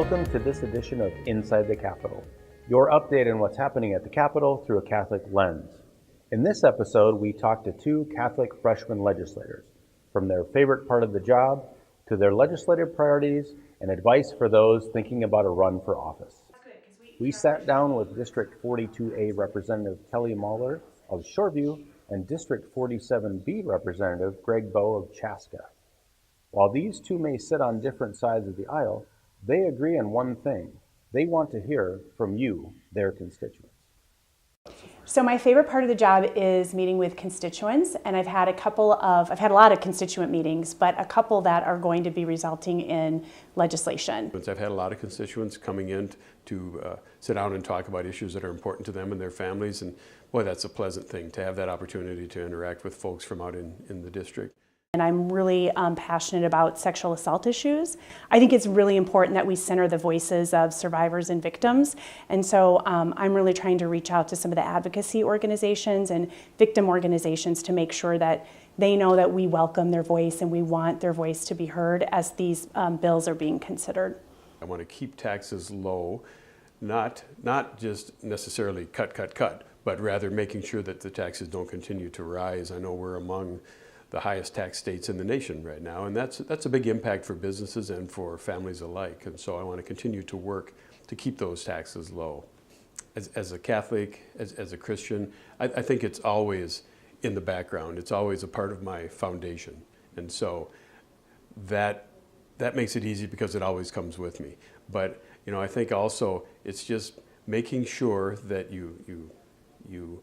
Welcome to this edition of Inside the Capitol, your update on what's happening at the Capitol through a Catholic lens. In this episode, we talk to two Catholic freshman legislators, from their favorite part of the job to their legislative priorities and advice for those thinking about a run for office. We sat down with District 42A Representative Kelly Moller of Shoreview and District 47B Representative Greg Bowe of Chaska. While these two may sit on different sides of the aisle, they agree on one thing. They want to hear from you, their constituents. So my favorite part of the job is meeting with constituents, and I've had a lot of constituent meetings, but a couple that are going to be resulting in legislation. I've had a lot of constituents coming in to sit down and talk about issues that are important to them and their families, and boy, that's a pleasant thing to have that opportunity to interact with folks from out in the district. And I'm really passionate about sexual assault issues. I think it's really important that we center the voices of survivors and victims. And so I'm really trying to reach out to some of the advocacy organizations and victim organizations to make sure that they know that we welcome their voice and we want their voice to be heard as these bills are being considered. I want to keep taxes low, not just necessarily cut, but rather making sure that the taxes don't continue to rise. I know we're among the highest tax states in the nation right now, and that's a big impact for businesses and for families alike. And so I want to continue to work to keep those taxes low. As a Catholic, as a Christian, I think it's always in the background. It's always a part of my foundation, and so that makes it easy because it always comes with me. But I think also it's just making sure that you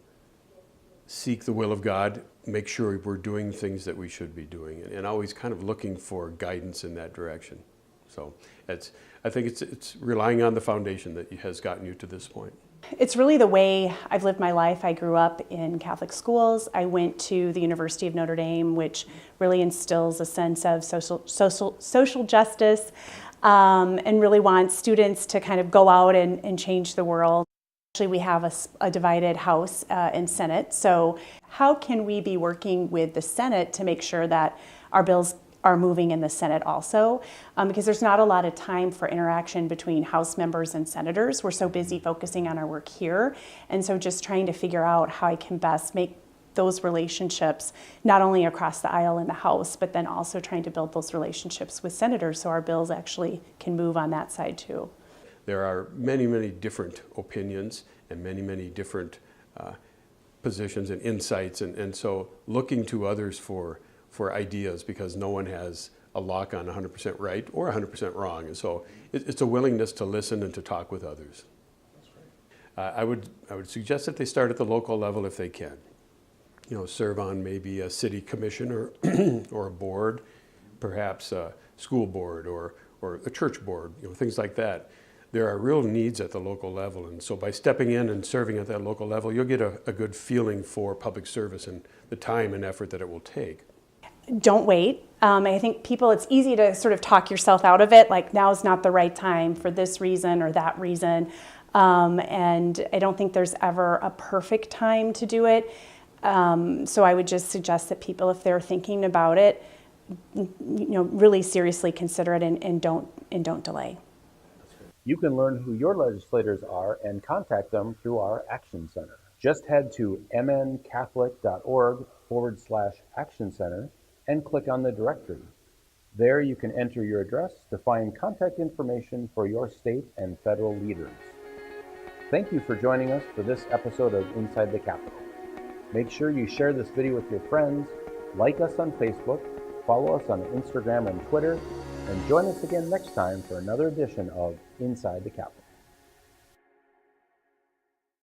seek the will of God, make sure we're doing things that we should be doing, and always kind of looking for guidance in that direction. So I think it's relying on the foundation that has gotten you to this point. It's really the way I've lived my life. I grew up in Catholic schools. I went to the University of Notre Dame, which really instills a sense of social justice and really wants students to kind of go out and change the world. Actually, we have a divided House and Senate, so how can we be working with the Senate to make sure that our bills are moving in the Senate also? Because there's not a lot of time for interaction between House members and senators. We're so busy focusing on our work here, and so just trying to figure out how I can best make those relationships not only across the aisle in the House, but then also trying to build those relationships with senators so our bills actually can move on that side too. There are many, many different opinions and many, many different positions and insights, and so looking to others for ideas, because no one has a lock on 100% right or 100% wrong, and so it's a willingness to listen and to talk with others. I would suggest that they start at the local level if they can. Serve on maybe a city commission or a board, perhaps a school board or a church board, things like that. There are real needs at the local level, and so by stepping in and serving at that local level, you'll get a good feeling for public service and the time and effort that it will take. Don't wait. I think it's easy to sort of talk yourself out of it, like now's not the right time for this reason or that reason, and I don't think there's ever a perfect time to do it. So I would just suggest that people, if they're thinking about it, really seriously consider it and don't delay. You can learn who your legislators are and contact them through our Action Center. Just head to mncatholic.org/Action Center and click on the directory. There you can enter your address to find contact information for your state and federal leaders. Thank you for joining us for this episode of Inside the Capitol. Make sure you share this video with your friends, like us on Facebook, follow us on Instagram and Twitter, and join us again next time for another edition of Inside the Capitol.